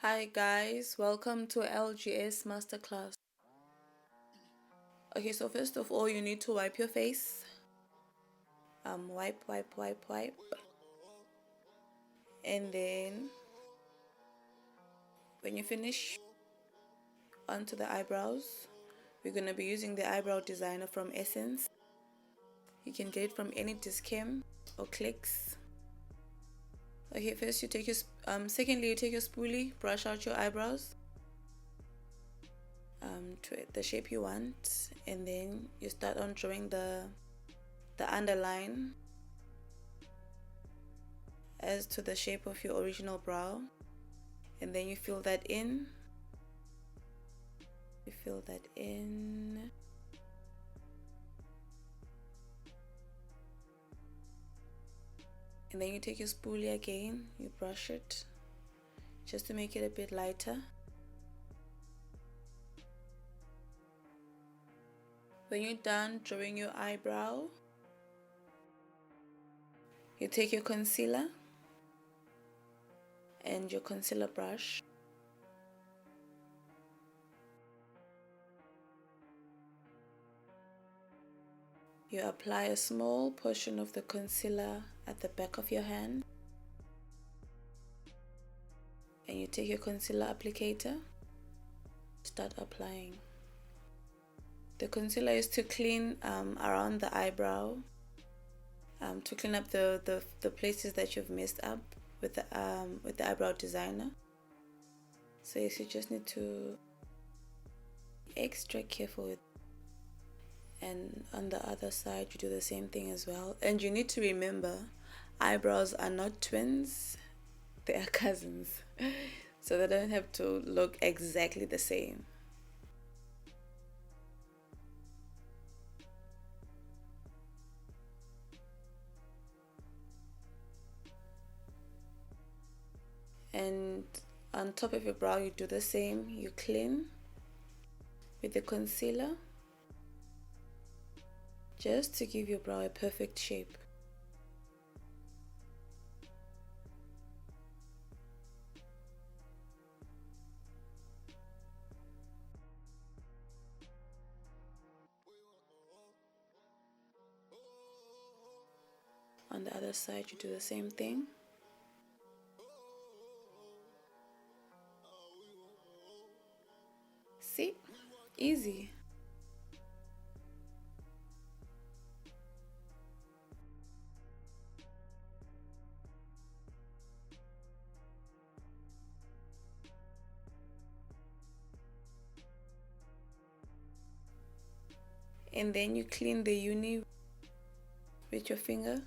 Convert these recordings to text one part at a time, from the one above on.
Hi guys, welcome to LGS Masterclass. Okay, so first of all, you need to wipe your face. Wipe. And then when you finish, onto the eyebrows. We're gonna be using the eyebrow designer from Essence. You can get it from any Discam or Clicks. Okay, first you take your secondly you take your spoolie, brush out your eyebrows to the shape you want, and then you start on drawing the underline as to the shape of your original brow, and then you fill that in. And then you take your spoolie again, you brush it just to make it a bit lighter. When you're done drawing your eyebrow, you take your concealer and your concealer brush. You apply a small portion of the concealer at the back of your hand, and you take your concealer applicator, start applying. The concealer is to clean around the eyebrow, to clean up the places that you've messed up with the eyebrow designer. So yes, you just need to be extra careful with. And on the other side you do the same thing as well. And you need to remember, eyebrows are not twins, they are cousins. So they don't have to look exactly the same. And on top of your brow you do the same. You clean with the concealer just to give your brow a perfect shape. On the other side you do the same thing. See? Easy. And then you clean the uni with your finger.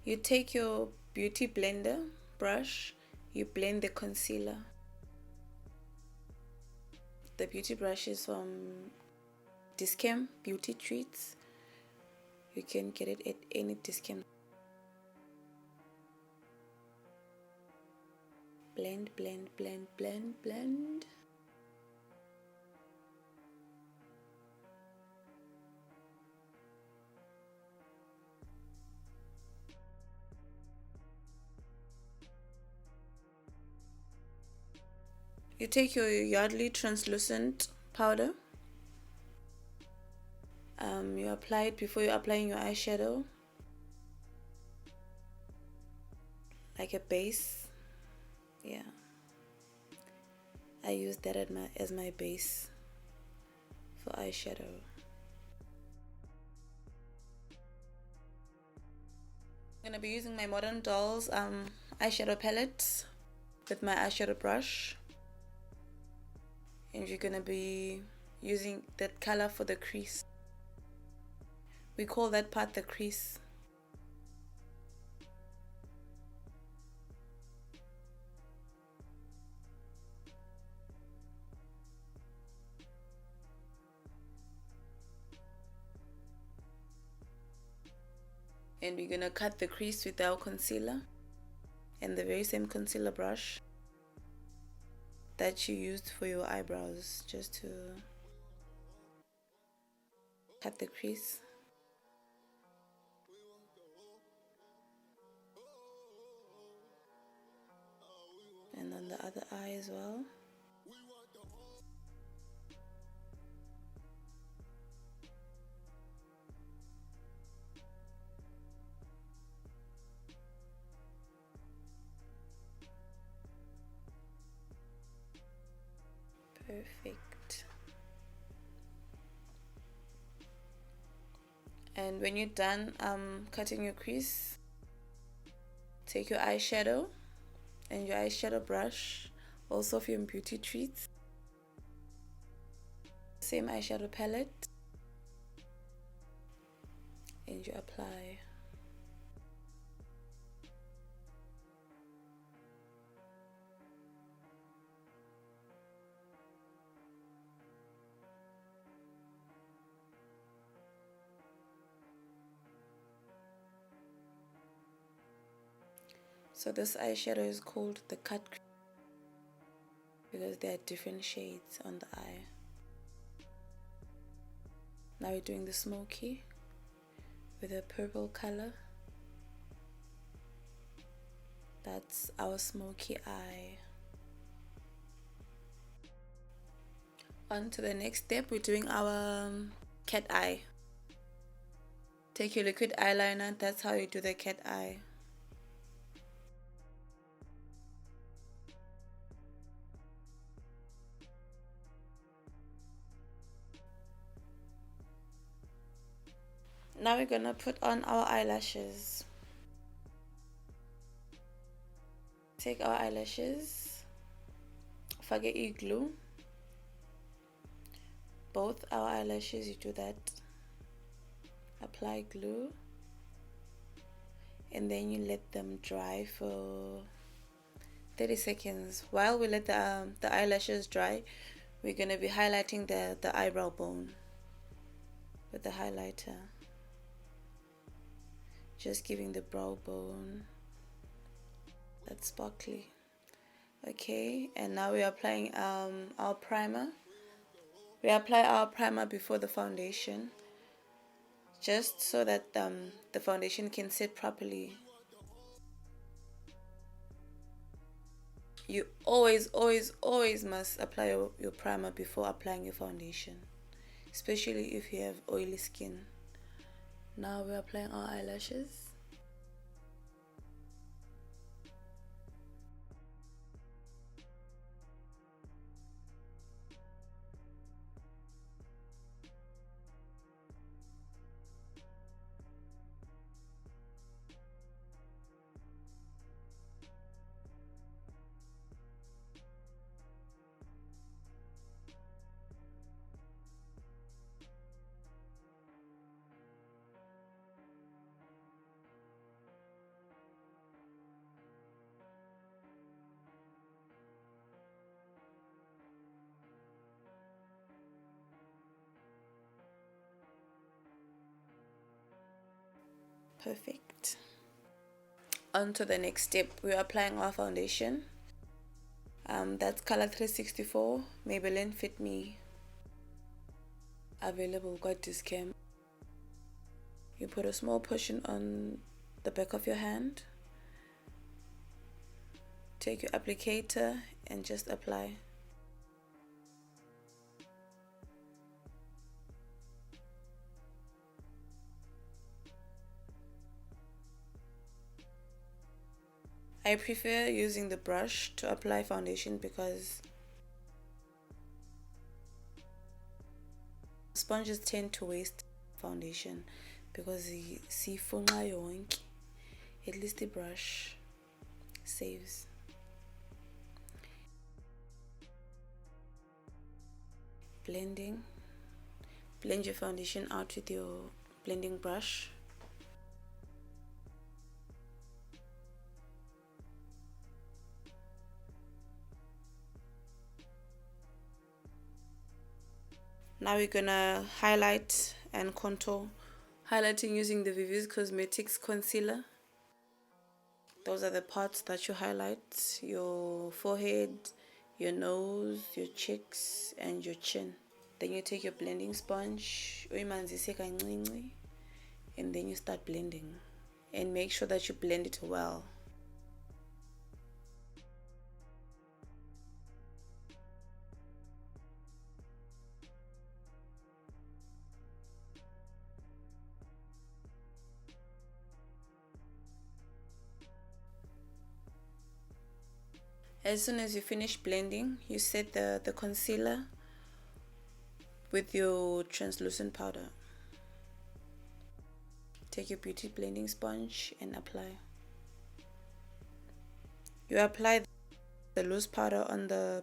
You take your beauty blender brush, you blend the concealer. The beauty brush is from Discam Beauty Treats. You can get it at any Discam. Blend. You take your Yardley translucent powder. You apply it before you're applying your eyeshadow, like a base. Yeah, I use that as my base for eyeshadow. I'm gonna be using my Modern Dolls eyeshadow palette with my eyeshadow brush, and you're gonna be using that color for the crease. We call that part the crease. And we're gonna cut the crease with our concealer and the very same concealer brush that you used for your eyebrows, just to cut the crease. And on the other eye as well. Perfect. And when you're done cutting your crease, take your eyeshadow and your eyeshadow brush, also from Beauty Treats. Same eyeshadow palette, and you apply. So this eyeshadow is called the cut crease because there are different shades on the eye. Now we're doing the smoky with a purple color. That's our smoky eye. On to the next step, we're doing our cat eye. Take your liquid eyeliner, that's how you do the cat eye. Now we're gonna put on our eyelashes. Take our eyelashes, forget your glue. Both our eyelashes, you do that. Apply glue, and then you let them dry for 30 seconds. While we let the eyelashes dry, we're gonna be highlighting the eyebrow bone with the highlighter. Just giving the brow bone that sparkly. Okay, and now we're applying our primer. We apply our primer before the foundation, just so that the foundation can set properly. You always must apply your primer before applying your foundation, especially if you have oily skin. Now we're applying our eyelashes. Perfect. On to the next step, we're applying our foundation. That's color 364 Maybelline Fit Me, available got discount. You put a small portion on the back of your hand, take your applicator and just apply. I prefer using the brush to apply foundation because sponges tend to waste foundation because sifunqa yonke. At least the brush saves. Blending. Blend your foundation out with your blending brush. Now we're gonna highlight and contour. Highlighting using the Vivi's Cosmetics concealer. Those are the parts that you highlight: your forehead, your nose, your cheeks, and your chin. Then you take your blending sponge, uyimanzise kancinci, and then you start blending. And make sure that you blend it well. As soon as you finish blending, you set the concealer with your translucent powder. Take your beauty blending sponge and apply. You apply the loose powder on the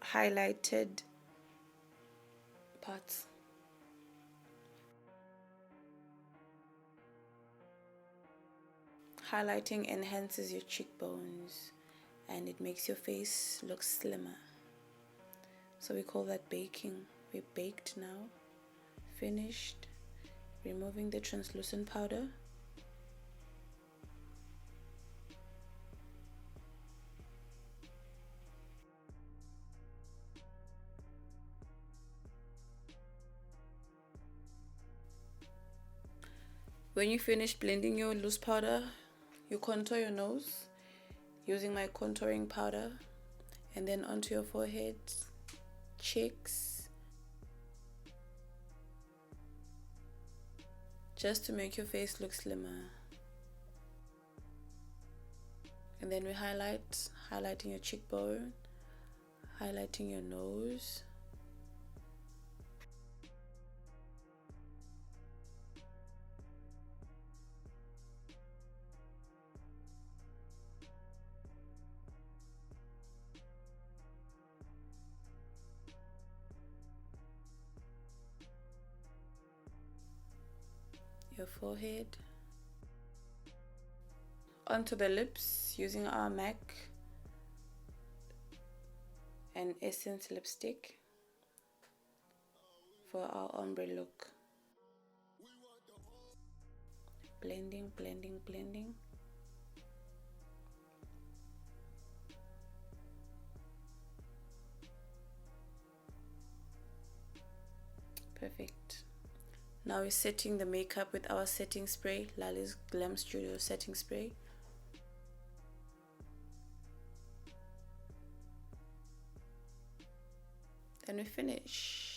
highlighted parts. Highlighting enhances your cheekbones and it makes your face look slimmer. So we call that baking. We baked now. Finished. Removing the translucent powder. When you finish blending your loose powder, you contour your nose using my contouring powder, and then onto your forehead, cheeks, just to make your face look slimmer. And then we highlighting your cheekbone, highlighting your nose. Your forehead, onto the lips using our MAC and Essence lipstick for our ombre look. Blending, blending, blending. Perfect. Now we're setting the makeup with our setting spray, Lali's Glam Studio setting spray. Then we finish.